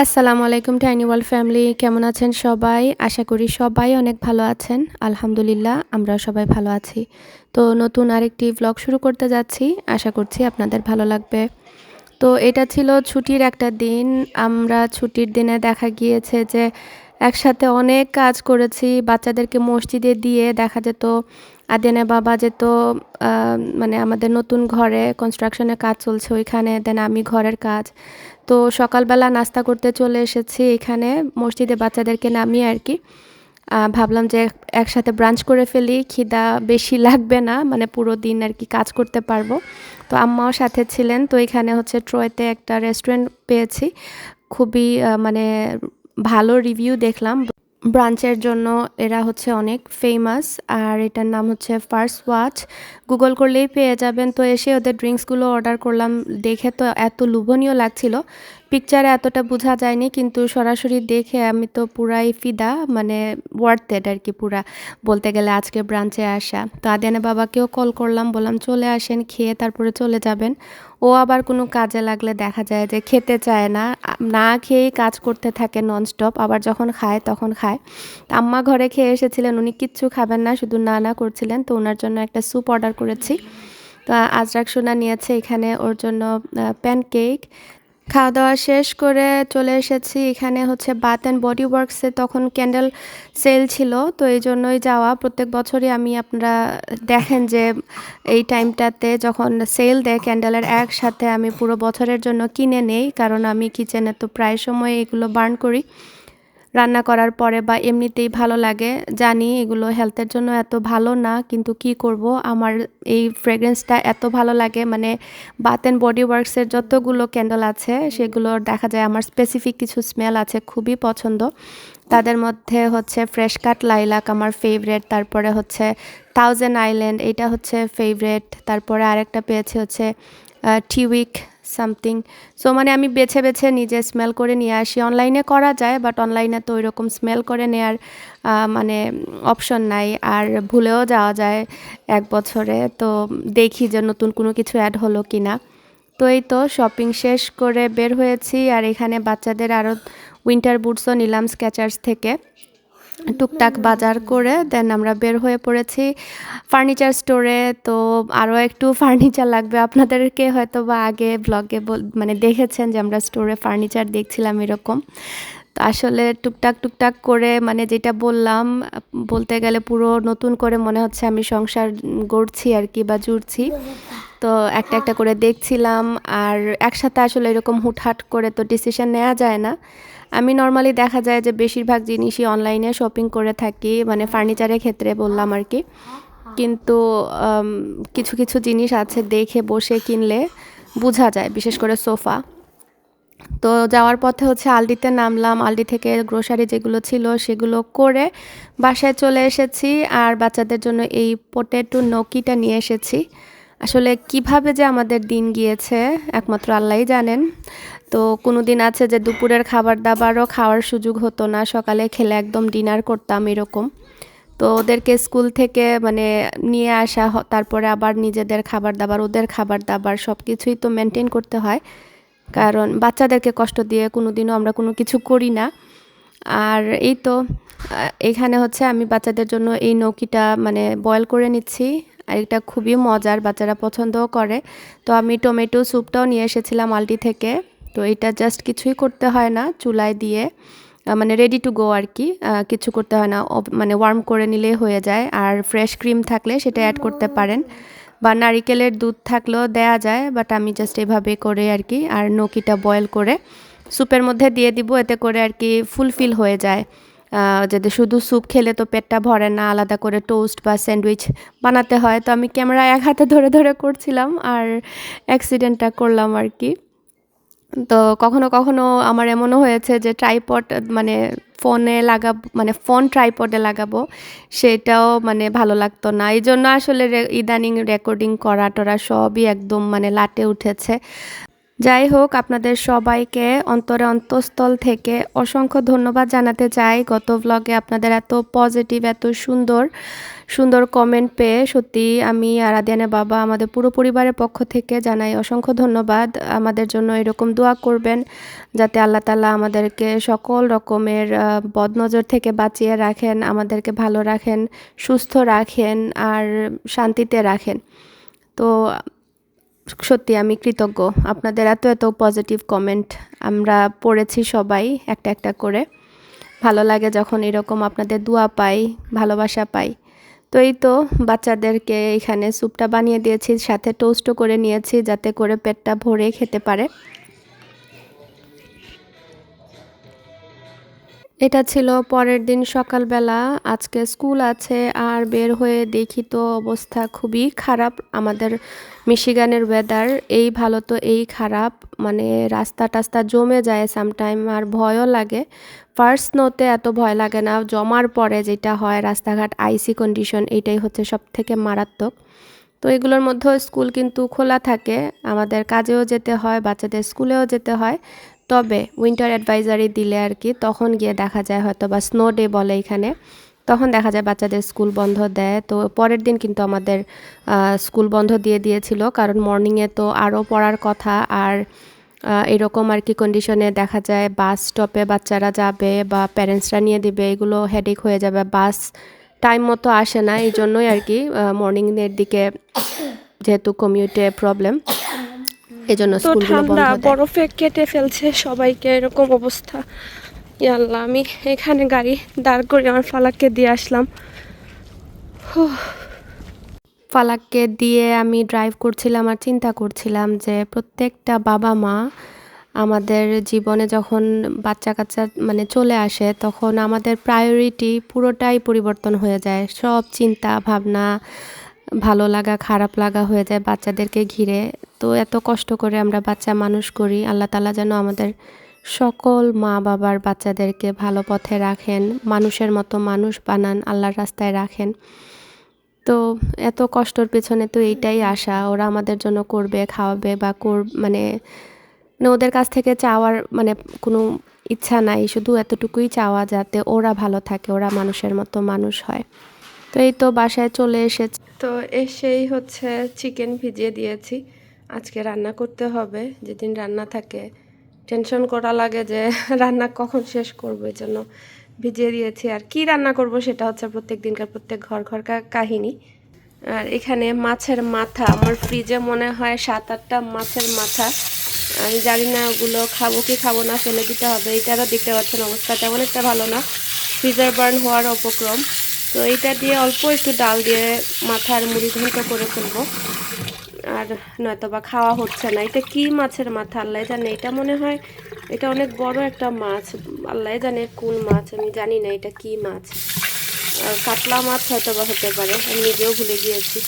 আসসালামু আলাইকুম tiny world family, কেমন আছেন সবাই? আশা করি সবাই অনেক ভালো আছেন। আলহামদুলিল্লাহ আমরাও সবাই ভালো আছি। তো নতুন আরেকটি ভ্লগ শুরু করতে যাচ্ছি, আশা করছি আপনাদের ভালো লাগবে। তো এটা ছিল ছুটির একটা দিন। আমরা ছুটির দিনে দেখা গিয়েছে যে একসাথে অনেক কাজ করেছি। বাচ্চাদেরকে মসজিদে দিয়ে দেখা যেত আদিয়ানের বাবা যেত মানে আমাদের নতুন ঘরে কনস্ট্রাকশনের কাজ চলছে ওইখানে, দেন আমি ঘরের কাজ। তো সকালবেলা নাস্তা করতে চলে এসেছি এখানে মসজিদে বাচ্চাদেরকে নামিয়ে আর কি। ভাবলাম যে একসাথে ব্রাঞ্চ করে ফেলি, খিদা বেশি লাগবে না, মানে পুরো দিন আর কি কাজ করতে পারবো। তো আম্মাও সাথে ছিলেন। তো এখানে হচ্ছে ট্রয়তে একটা রেস্টুরেন্ট পেয়েছি, খুবই মানে ভালো রিভিউ দেখলাম। ব্রাঞ্চের জন্য এরা হচ্ছে অনেক ফেমাস, আর এটার নাম হচ্ছে ফার্স্ট ওয়াচ। গুগল করলেই পেয়ে যাবেন। তো এসে ওদের ড্রিঙ্কসগুলো অর্ডার করলাম, দেখে তো এত লোভনীয় লাগছিল। পিকচারে এতটা বোঝা যায়নি, কিন্তু সরাসরি দেখে আমি তো পুরাই ফিদা, মানে ওয়ার্থ ইট আর কি পুরা, বলতে গেলে আজকে ব্রাঞ্চে আসা। তো আদিয়ানা বাবাকেও কল করলাম, বললাম চলে আসেন, খেয়ে তারপরে চলে যাবেন। ও আবার কোনো কাজে লাগলে দেখা যায় যে খেতে চায় না, না খেয়েই কাজ করতে থাকে ননস্টপ, আবার যখন খায় তখন খায়। আম্মা ঘরে খেয়ে এসেছিলেন, উনি কিচ্ছু খাবেন না, শুধু না করছিলেন। তো ওনার জন্য একটা স্যুপ অর্ডার করেছি। তো আজরাক সোনা নিয়েছে এখানে ওর জন্য প্যানকেক। খাওয়া দাওয়া শেষ করে চলে এসেছি এখানে হচ্ছে বাথ অ্যান্ড বডি ওয়ার্কসে, তখন ক্যান্ডেল সেল ছিল, তো এই জন্যই যাওয়া। প্রত্যেক বছরই আমি আপনারা দেখেন যে এই টাইমটাতে যখন সেল দেয় ক্যান্ডেলের, একসাথে আমি পুরো বছরের জন্য কিনে নেই, কারণ আমি কিচেনে তো প্রায় সময় এগুলো বার্ন করি রান্না করার পরে, বা এমনিতেই ভালো লাগে। জানি এগুলো হেলথের জন্য এত ভালো না, কিন্তু কি করব, আমার এই ফ্রেগরেন্সটা এত ভালো লাগে। মানে বাথ অ্যান্ড বডি ওয়ার্কসের যতগুলো ক্যান্ডেল আছে সেগুলোর দেখা যায় আমার স্পেসিফিক কিছু স্মেল আছে খুবই পছন্দ। তাদের মধ্যে হচ্ছে ফ্রেশ কাট লাইলাক আমার ফেভারেট, তারপরে হচ্ছে থাউজেন্ড আইল্যান্ড, এটা হচ্ছে ফেভারেট। তারপরে আরেকটা পেয়েছে হচ্ছে টিউইক সামথিং। সো মানে আমি বেছে বেছে নিজে স্মেল করে নিয়ে আসি। অনলাইনে করা যায়, বাট অনলাইনে তো ওইরকম স্মেল করে নেওয়ার মানে অপশন নাই, আর ভুলেও যাওয়া যায় এক বছরে। তো দেখি যে নতুন কোনো কিছু অ্যাড হলো কি না। তো এই তো শপিং শেষ করে বের হয়েছি, আর এখানে বাচ্চাদের আরও উইন্টার বুটসও নিলাম স্কেচার্স থেকে। টুকটাক বাজার করে দেন আমরা বের হয়ে পড়েছি ফার্নিচার স্টোরে। তো আরও একটু ফার্নিচার লাগবে, আপনাদেরকে হয়তো বা আগে ব্লগে মানে দেখেছেন যে আমরা স্টোরে ফার্নিচার দেখছিলাম এরকম। তো আসলে টুকটাক করে, মানে যেটা বললাম, বলতে গেলে পুরো নতুন করে মনে হচ্ছে আমি সংসার গড়ছি আর কি, বা জুড়ছি। তো একটা একটা করে দেখছিলাম, আর একসাথে আসলে এরকম হুটহাট করে তো ডিসিশন নেওয়া যায় না। আমি নর্মালি দেখা যায় যে বেশিরভাগ জিনিসই অনলাইনে শপিং করে থাকি, মানে ফার্নিচারের ক্ষেত্রে বললাম আর কি। কিন্তু কিছু কিছু জিনিস আছে দেখে বসে কিনলে বোঝা যায়, বিশেষ করে সোফা। তো যাওয়ার পথে হচ্ছে আলডিতে নামলাম, আলডি থেকে গ্রোসারি যেগুলো ছিল সেগুলো করে বাসায় চলে এসেছি। আর বাচ্চাদের জন্য এই পোটেটো নকিটা নিয়ে এসেছি। আসলে কিভাবে যে আমাদের দিন গিয়েছে একমাত্র আল্লাহই জানেন। তো কোনো দিন আছে যে দুপুরের খাবার দাবারও খাওয়ার সুযোগ হতো না, সকালে খেলে একদম ডিনার করতাম এরকম। তো ওদেরকে স্কুল থেকে মানে নিয়ে আসা, তারপরে আবার নিজেদের খাবার দাবার, ওদের খাবার দাবার সব কিছুই তো মেনটেন করতে হয়, কারণ বাচ্চাদেরকে কষ্ট দিয়ে কোনো দিনও আমরা কোনো কিছু করি না। আর এই তো এখানে হচ্ছে আমি বাচ্চাদের জন্য এই নৌকিটা মানে বয়েল করে নিচ্ছি, আর এটা খুবই মজার, বাচ্চারা পছন্দও করে। তো আমি টমেটো স্যুপটাও নিয়ে এসেছিলাম আলডি থেকে। তো এটা জাস্ট কিছুই করতে হয় না, চুলায় দিয়ে মানে রেডি টু গো আর কি, কিছু করতে হয় না, মানে ওয়ার্ম করে নিলেই হয়ে যায়। আর ফ্রেশ ক্রিম থাকলে সেটা অ্যাড করতে পারেন, বা নারিকেলের দুধ থাকলেও দেয়া যায়, বাট আমি জাস্ট এভাবে করে আর কি। আর নকিটা বয়েল করে স্যুপের মধ্যে দিয়ে দিব, এতে করে আর কি ফুলফিল হয়ে যায়। যদি শুধু স্যুপ খেলে তো পেটটা ভরে না, আলাদা করে টোস্ট বা স্যান্ডউইচ বানাতে হয়। তো আমি ক্যামেরা এক হাতে ধরে ধরে করছিলাম, আর অ্যাক্সিডেন্টটা করলাম আর কি। তো কখনো কখনো আমার এমনও হয়েছে যে ট্রাইপড মানে ফোনে লাগাবো, মানে ফোন ট্রাইপডে লাগাবো, সেটাও মানে ভালো লাগতো না। এই জন্য আসলে ইদানিং রেকর্ডিং করা টরা সবই একদম মানে লাটে উঠেছে। যাই হোক, আপনাদের সবাইকে অন্তঃস্থল থেকে অসংখ্য ধন্যবাদ জানাতে চাই। গত ব্লগে আপনাদের এত পজিটিভ, এত সুন্দর সুন্দর কমেন্ট পেয়ে সত্যি আমি আর আদিয়ানের বাবা আমাদের পুরো পরিবারের পক্ষ থেকে জানাই অসংখ্য ধন্যবাদ। আমাদের জন্য এরকম দোয়া করবেন যাতে আল্লাহ তাআলা আমাদেরকে সকল রকমের বদনজর থেকে বাঁচিয়ে রাখেন, আমাদেরকে ভালো রাখেন, সুস্থ রাখেন আর শান্তিতে রাখেন। তো সত্যি আমি কৃতজ্ঞ। আপনাদের এত এত পজিটিভ কমেন্ট আমরা পড়েছি সবাই একটা একটা করে। ভালো লাগে যখন এরকম আপনাদের দোয়া পাই, ভালোবাসা পাই। তো এই তো বাচ্চাদেরকে এখানে স্যুপটা বানিয়ে দিয়েছি, সাথে টোস্টও করে নিয়েছি যাতে করে পেটটা ভরে খেতে পারে। এটা ছিল পরের দিন সকালবেলা। আজকে স্কুল আছে আর বের হয়ে দেখি তো অবস্থা খুবই খারাপ। আমাদের মিশিগানের ওয়েদার এই ভালো তো এই খারাপ, মানে রাস্তা টাস্তা জমে যায় সামটাইম আর ভয়ও লাগে। ফার্স্ট স্নোতে এত ভয় লাগে না, জমার পরে যেটা হয় রাস্তাঘাট আইসি কন্ডিশন, এইটাই হচ্ছে সব থেকে মারাত্মক। তো এগুলোর মধ্যেও স্কুল কিন্তু খোলা থাকে, আমাদের কাজেও যেতে হয়, বাচ্চাদের স্কুলেও যেতে হয়। তবে উইন্টার অ্যাডভাইজারি দিলে আর কি তখন গিয়ে দেখা যায় হয়তো বা স্নো ডে বলে এখানে, তখন দেখা যায় বাচ্চাদের স্কুল বন্ধ দেয়। তো পরের দিন কিন্তু আমাদের স্কুল বন্ধ দিয়ে দিয়েছিল, কারণ মর্নিংয়ে তো আরও পড়ার কথা। আর এরকম আর কি কন্ডিশনে দেখা যায় বাস স্টপে বাচ্চারা যাবে বা প্যারেন্টসরা নিয়ে দিবে, এগুলো হেডেক হয়ে যাবে। বাস টাইম মতো আসে না, এই জন্যই আর কি মর্নিংয়ের দিকে যেহেতু কমিউটে প্রবলেম, এই জন্য স্কুলগুলো বন্ধ দেয়। বরফে কেটে ফেলছে সবাইকে, এরকম অবস্থা। ইয়াল্লাহ, আমি এখানে গাড়ি দাঁড় করে আমার ফালাককে দিয়ে আসলাম। ফালাককে দিয়ে আমি ড্রাইভ করছিলাম আর চিন্তা করছিলাম যে প্রত্যেকটা বাবা মা আমাদের জীবনে যখন বাচ্চা কাচ্চা মানে চলে আসে তখন আমাদের প্রায়োরিটি পুরোটাই পরিবর্তন হয়ে যায়। সব চিন্তা ভাবনা, ভালো লাগা খারাপ লাগা হয়ে যায় বাচ্চাদেরকে ঘিরে। তো এত কষ্ট করে আমরা বাচ্চা মানুষ করি, আল্লাহ তাআলা যেন আমাদের সকল মা বাবার বাচ্চাদেরকে ভালো পথে রাখেন, মানুষের মতো মানুষ বানান, আল্লাহর রাস্তায় রাখেন। তো এত কষ্টর পেছনে তো এইটাই আশা, ওরা আমাদের জন্য করবে, খাওয়াবে বা মানে ওদের কাছ থেকে চাওয়ার মানে কোনো ইচ্ছা নাই, শুধু এতটুকুই চাওয়া যাতে ওরা ভালো থাকে, ওরা মানুষের মতো মানুষ হয়। তো এই তো বাসায় চলে এসেছি। তো এসেই হচ্ছে চিকেন ভিজিয়ে দিয়েছি, আজকে রান্না করতে হবে। যেদিন রান্না থাকে টেনশন করা লাগে যে রান্না কখন শেষ করবো, এই জন্য ভিজিয়ে দিয়েছি। আর কি রান্না করব সেটা হচ্ছে প্রত্যেক দিনকার প্রত্যেক ঘর ঘর কাহিনী। আর এখানে মাছের মাথা, আমার ফ্রিজে মনে হয় 7-8টা মাছের মাথা। আমি জানি না ওগুলো খাবো কি খাবো না, ফেলে দিতে হবে। এটারও দেখতে পাচ্ছেন অবস্থা তেমন একটা ভালো না, ফ্রিজার বার্ন হওয়ার উপক্রম। তো এইটা দিয়ে অল্প একটু ডাল দিয়ে মাথার মুড়ি ঘন্ট করে ফেলবো, আর নয়তো বা খাওয়া হচ্ছে না। এটা কি মাছের মাথা আল্লাহ জানে, এটা মনে হয় এটা অনেক বড় একটা মাছ, আল্লাহ জানে কোন মাছ, আমি জানি না এটা কি মাছ। আর কাতলা মাছ হয়তো বা হতে পারে, আমি নিজেও ভুলে গিয়েছি।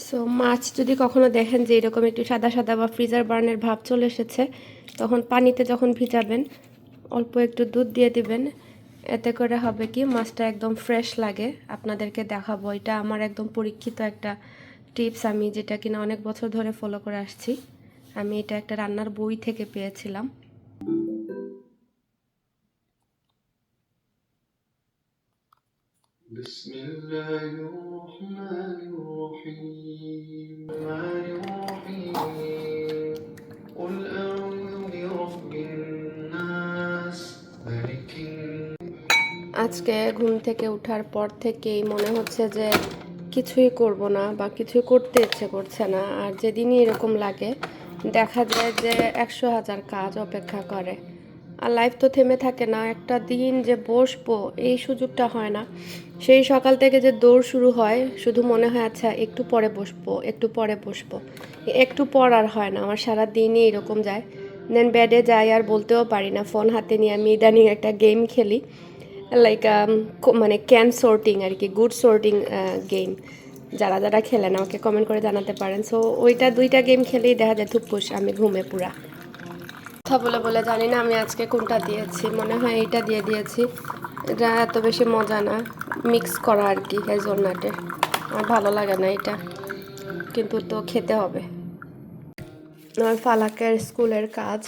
সো মাছ যদি কখনো দেখেন যে এরকম একটু সাদা সাদা বা ফ্রিজার বার্নের ভাব চলে এসেছে, তখন পানিতে যখন ভিজাবেন অল্প একটু দুধ দিয়ে দিবেন। এতে করে হবে কি মাছটা একদম ফ্রেশ লাগে। আপনাদেরকে দেখাবো, এটা আমার একদম পরীক্ষিত একটা টিপস, আমি যেটা কিনা অনেক বছর ধরে ফলো করে আসছি। আমি এটা একটা রান্নার বই থেকে পেয়েছিলাম। আজকে ঘুম থেকে ওঠার পর থেকেই মনে হচ্ছে যে কিছুই করব না বা কিছুই করতে ইচ্ছে করছে না। আর যেদিনই এরকম লাগে দেখা যায় যে 100,000 কাজ অপেক্ষা করে। আর লাইফ তো থেমে থাকে না, একটা দিন যে বসবো এই সুযোগটা হয় না। সেই সকাল থেকে যে দৌড় শুরু হয়, শুধু মনে হয় আচ্ছা একটু পরে বসবো, একটু পরে বসবো, একটু পর আর হয় না। আমার সারা দিনই এরকম যায়। দেন বেডে যাই আর বলতেও পারি না, ফোন হাতে নিয়ে আমি ইদানিং একটা গেম খেলি, লাইক মানে ক্যান সর্টিং আর কি, গুড সর্টিং গেম। যারা যারা খেলেন আমাকে কমেন্ট করে জানাতে পারেন। সো ওইটা 2টা গেম খেলেই দেখা যায় থুপুস আমি ঘুমে পুরা। কথা বলে বলে জানি না আমি আজকে কোনটা দিয়েছি, মনে হয় এইটা দিয়ে দিয়েছি। এটা এত বেশি মজা না, মিক্স করা আর কি হেজলনাটের, আমার ভালো লাগে না এটা, কিন্তু তো খেতে হবে। আর ফালাকের স্কুলের কাজ,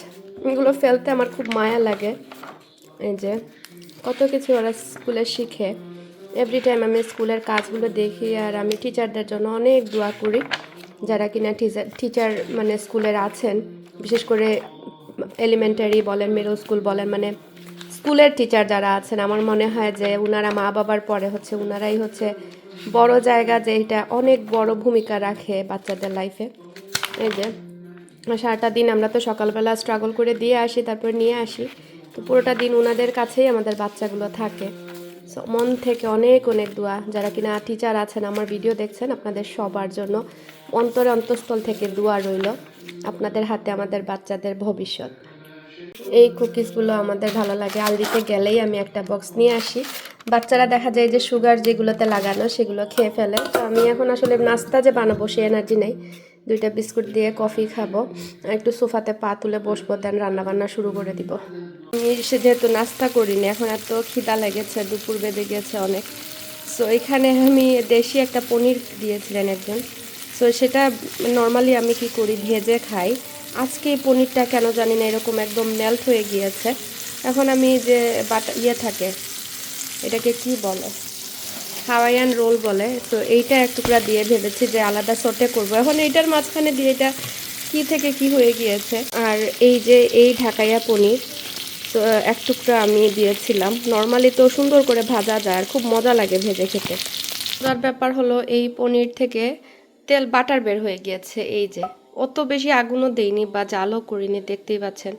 এগুলো ফেলতে আমার খুব মায়া লাগে। এই যে কত কিছু ওরা স্কুলে শিখে। এভরি টাইম আমি স্কুলের কাজগুলো দেখি আর আমি টিচারদের জন্য অনেক দোয়া করি, যারা কিনা টিচার মানে স্কুলের আছেন, বিশেষ করে এলিমেন্টারি বলেন, মিডল স্কুল বলেন, মানে স্কুলের টিচার যারা আছেন, আমার মনে হয় যে ওনারা মা বাবার পরে হচ্ছে ওনারাই হচ্ছে বড় জায়গা, যে এটা অনেক বড় ভূমিকা রাখে বাচ্চাদের লাইফে। এই যে সারাটা দিন আমরা তো সকালবেলা স্ট্রাগল করে দিয়ে আসি, তারপর নিয়ে আসি, তো পুরোটা দিন ওনাদের কাছেই আমাদের বাচ্চাগুলো থাকে। সো মন থেকে অনেক অনেক দোয়া, যারা কিনা টিচার আছেন আমার ভিডিও দেখছেন, আপনাদের সবার জন্য অন্তরে অন্তঃস্থল থেকে দোয়া রইল, আপনাদের হাতে আমাদের বাচ্চাদের ভবিষ্যৎ। এই কুকিজগুলো আমাদের ভালো লাগে, আলদিতে গেলেই আমি একটা বক্স নিয়ে আসি। বাচ্চারা দেখা যায় যে সুগার যেগুলোতে লাগানো সেগুলো খেয়ে ফেলে, তো আমি এখন আসলে নাস্তা যে বানাবো সে এনার্জি নেই, 2টা বিস্কুট দিয়ে কফি খাবো, আর একটু সোফাতে পা তুলে বসবো, দেন রান্নাবান্না শুরু করে দিব। আমি সে যেহেতু নাস্তা করিনি, এখন এত খিদা লেগেছে, দুপুর বেজে গিয়েছে অনেক। সো এখানে আমি দেশি একটা পনির দিয়েছিলেন একজন, সো সেটা নর্মালি আমি কি করি ভেজে খাই, আজকে এই পনিরটা কেন জানি না এরকম একদম মেল্ট হয়ে গিয়েছে। এখন আমি যে থাকে, এটাকে কি বলে, হাওয়াইয়ান রোল বলে, তো এইটা এক টুকরা দিয়ে ভেবেছি যে আলাদা সটে করব। এখন এইটার মাঝখানে দিয়ে এটা কি থেকে কি হয়ে গিয়েছে। আর এই যে এই ঢাকাইয়া পনির, তো এক টুকরা আমি দিয়েছিলাম। নর্মালি তো সুন্দর করে ভাজা যায় আর খুব মজা লাগে ভেজে খেতে। মজার ব্যাপার হলো এই পনির থেকে তেল বাটার বের হয়ে গিয়েছে। এই যে অত বেশি আগুনও দেইনি বা জালও করিনি, দেখতেই পাচ্ছেন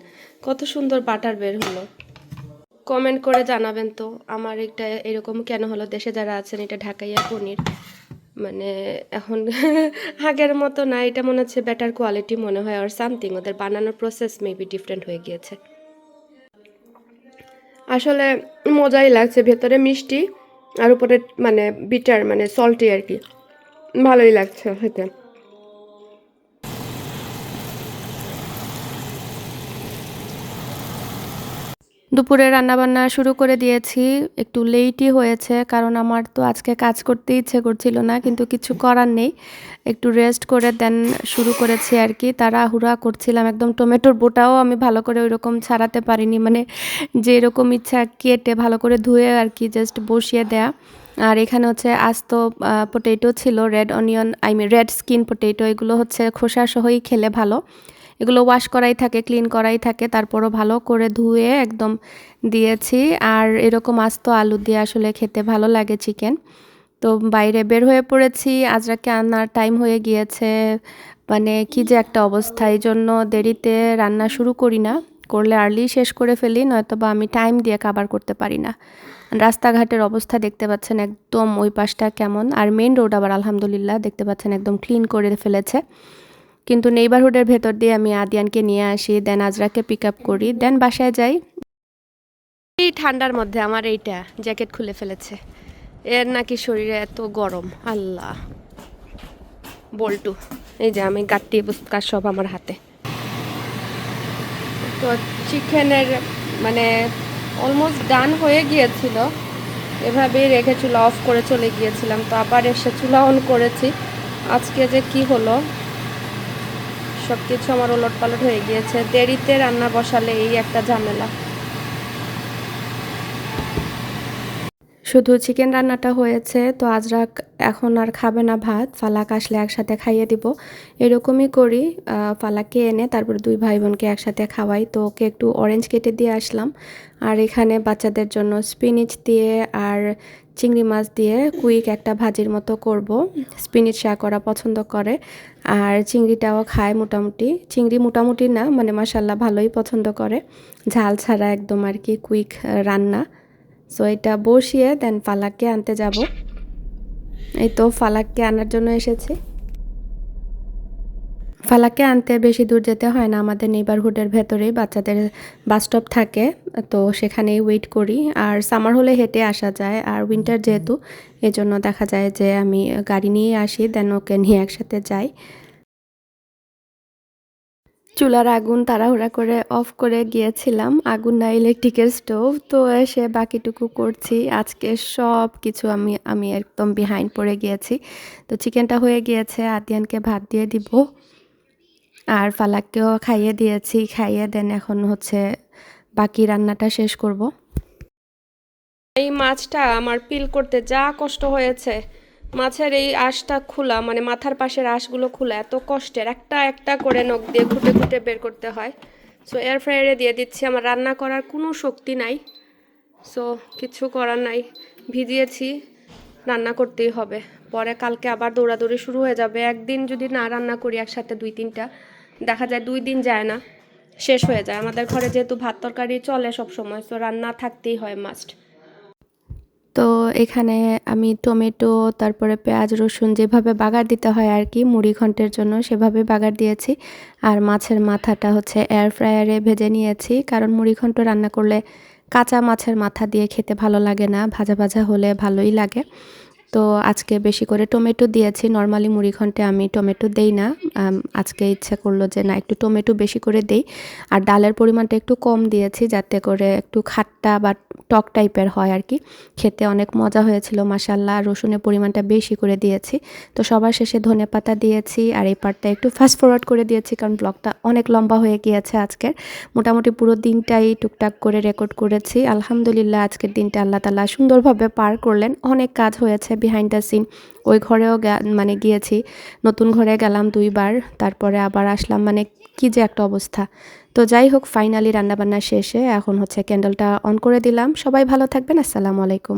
কত সুন্দর বাটার বের হলো। কমেন্ট করে জানাবেন তো আমার এটা এরকম কেন হলো। দেশে যারা আছেন, এটা ঢাকাইয়া পনির, মানে এখন আগের মতো না, এটা মনে হচ্ছে বেটার কোয়ালিটি মনে হয়, আর সামথিং ওদের বানানোর প্রসেস মেবি ডিফারেন্ট হয়ে গিয়েছে। আসলে মজাই লাগছে, ভেতরে মিষ্টি আর উপরে মানে বিটার মানে সল্টি আর কি, ভালোই লাগছে খেতে। দুপুরে রান্নাবান্না শুরু করে দিয়েছি, একটু লেটই হয়েছে কারণ আমার তো আজকে কাজ করতে ইচ্ছে করছিল না, কিন্তু কিছু করার নেই, একটু রেস্ট করে দেন শুরু করেছি আর কি। তাড়াহুড়া করছিলাম, একদম টমেটোর বোটাও আমি ভালো করে ওইরকম ছাড়াতে পারিনি, মানে যেরকম ইচ্ছা কেটে ভালো করে ধুয়ে আর কি জাস্ট বসিয়ে দেয়া। আর এখানে হচ্ছে আস্ত পটেটো ছিল, red onion, red skin potato, এগুলো হচ্ছে খোসা সহই খেলে ভালো, এগুলো ওয়াশ করাই থাকে, ক্লিন করাই থাকে, তারপরও ভালো করে ধুয়ে একদম দিয়েছি। আর এরকম আস্ত আলু দিয়ে আসলে খেতে ভালো লাগে চিকেন। তো বাইরে বের হয়ে পড়েছি, আজরাকে আনার টাইম হয়ে গিয়েছে, মানে কি যে একটা অবস্থা, এই জন্য দেরিতে রান্না শুরু করি না, করলে আর্লি শেষ করে ফেলি, নয়তো বা আমি টাইম দিয়ে কাভার করতে পারি না। রাস্তাঘাটের অবস্থা দেখতে পাচ্ছেন একদম ওই পাশটা কেমন, আর মেইন রোড আবার আলহামদুলিল্লাহ দেখতে পাচ্ছেন একদম ক্লিন করে ফেলেছে। কিন্তু নেইবারহুডের ভেতর দিয়ে আমি আদিয়ানকে নিয়ে আসি, দেন আজরাকে পিক আপ করি, দেন বাসায় যাই। এই ঠান্ডার মধ্যে আমার এইটা জ্যাকেট খুলে ফেলেছে, এর নাকি শরীরে এত গরম। আল্লাহ, বল্টু, এই যে আমি গাট্টি বুস্কার সব আমার হাতে। তো চিকেনের মানে অলমোস্ট ডান হয়ে গিয়েছিল, এভাবেই রেখে চুলা অফ করে চলে গিয়েছিলাম, তো আবার এসে চুলা অন করেছি। আজকে যে কি হলো, সব কিছু আমার ওলটপালট হয়ে গিয়েছে, দেরিতে রান্না বসালে এই একটা ঝামেলা। শুধু চিকেন রান্নাটা হয়েছে, তো আজরা এখন আর খাবে না ভাত, ফালাক আসলে একসাথে খাইয়ে দিব, এরকমই করি। ফালাককে এনে তারপর দুই ভাই বোনকে একসাথে খাওয়াই। তো ওকে একটু অরেঞ্জ কেটে দিয়ে আসলাম, আর এখানে বাচ্চাদের জন্য স্পিনিচ দিয়ে আর চিংড়ি মাছ দিয়ে কুইক একটা ভাজির মতো করব। স্পিনিচ শাক ওরা পছন্দ করে, আর চিংড়িটাও খায় মোটামুটি, চিংড়ি মোটামুটি না মানে মাশাল্লাহ ভালোই পছন্দ করে, ঝাল ছাড়া একদম আর কি কুইক রান্না। সো এটা বসিয়ে দেন ফালাককে আনতে যাব। এই তো ফালাককে আনার জন্য এসেছি। ফালাককে আনতে বেশি দূর যেতে হয় না, আমাদের নেইবারহুডের ভেতরেই বাচ্চাদের বাস স্টপ থাকে, তো সেখানেই ওয়েট করি। আর সামার হলে হেঁটে আসা যায়, আর উইন্টার যেহেতু এজন্য দেখা যায় যে আমি গাড়ি নিয়ে আসি, দেন ওকে নিয়ে একসাথে যাই। চুলার আগুন তাড়াহুড়া করে অফ করে গিয়েছিলাম, আগুন না ইলেকট্রিকের স্টোভ, তো এসে বাকিটুকু করছি। আজকে সব কিছু আমি একদম বিহাইন্ড পড়ে গিয়েছি। তো চিকেনটা হয়ে গিয়েছে, আদিয়ানকে ভাত দিয়ে দিব। আর ফালাককেও খাইয়ে দিয়েছি, খাইয়ে দেন এখন হচ্ছে বাকি রান্নাটা শেষ করব। এই মাছটা আমার পিল করতে যা কষ্ট হয়েছে, মাছের এই আঁশটা খোলা, মানে মাথার পাশের আঁশগুলো খোলা এত কষ্টের, একটা একটা করে নখ দিয়ে খুঁটে খুঁটে বের করতে হয়। সো এয়ার ফ্রায়ারে দিয়ে দিচ্ছি, আমার রান্না করার কোনো শক্তি নাই। সো কিছু করার নাই, ভিজিয়েছি, রান্না করতেই হবে। পরে কালকে আবার দৌড়াদৌড়ি শুরু হয়ে যাবে। একদিন যদি না রান্না করি একসাথে 2-3টা, দেখা যায় 2 দিন যায় না, শেষ হয়ে যায়। আমাদের ঘরে যেহেতু ভাত তরকারি চলে সব সময়, সো রান্না থাকতেই হয় মাস্ট। তো এখানে আমি টমেটো, তারপরে পেঁয়াজ, রসুন যেভাবে বাগার দিতে হয় আর কি মুড়ি ঘন্টের জন্য, সেভাবে বাগার দিয়েছি। আর মাছের মাথাটা হচ্ছে এয়ার ফ্রায়ারে ভেজে নিয়েছি, কারণ মুড়ি ঘন্ট রান্না করলে কাঁচা মাছের মাথা দিয়ে খেতে ভালো লাগে না, ভাজা ভাজা হলে ভালোই লাগে। তো আজকে বেশি করে টমেটো দিয়েছি। নর্মালি মুড়ি ঘন্টে আমি টমেটো দেই না, আজকে ইচ্ছা করলো যে না একটু টমেটো বেশি করে দেই। আর ডালের পরিমাণটা একটু কম দিয়েছি যাতে করে একটু খাট্টা বা টক টাইপের হয় আর কি। খেতে অনেক মজা হয়েছিল মাশাআল্লাহ। রসুনের পরিমাণটা বেশি করে দিয়েছি। তো সবার শেষে ধনেপাতা দিয়েছি, আর এই পার্টটা একটু ফাস্ট ফরওয়ার্ড করে দিয়েছি কারণ ব্লগটা অনেক লম্বা হয়ে গিয়েছে আজকের। মোটামুটি পুরো দিনটাই টুকটাক করে রেকর্ড করেছি। আলহামদুলিল্লাহ আজকের দিনটা আল্লাহ তাআলা সুন্দরভাবে পার করলেন। অনেক কাজ হয়েছে বিহাইন্ড দ্য সিন। ওই ঘরেও মানে গিয়েছি, নতুন ঘরে গেলাম 2 বার, তারপরে আবার আসলাম, মানে কি যে একটা অবস্থা। তো যাই হোক, ফাইনালি রান্নাবান্না শেষে এখন হচ্ছে ক্যান্ডেলটা অন করে দিলাম। সবাই ভালো থাকবেন। আসসালামু আলাইকুম।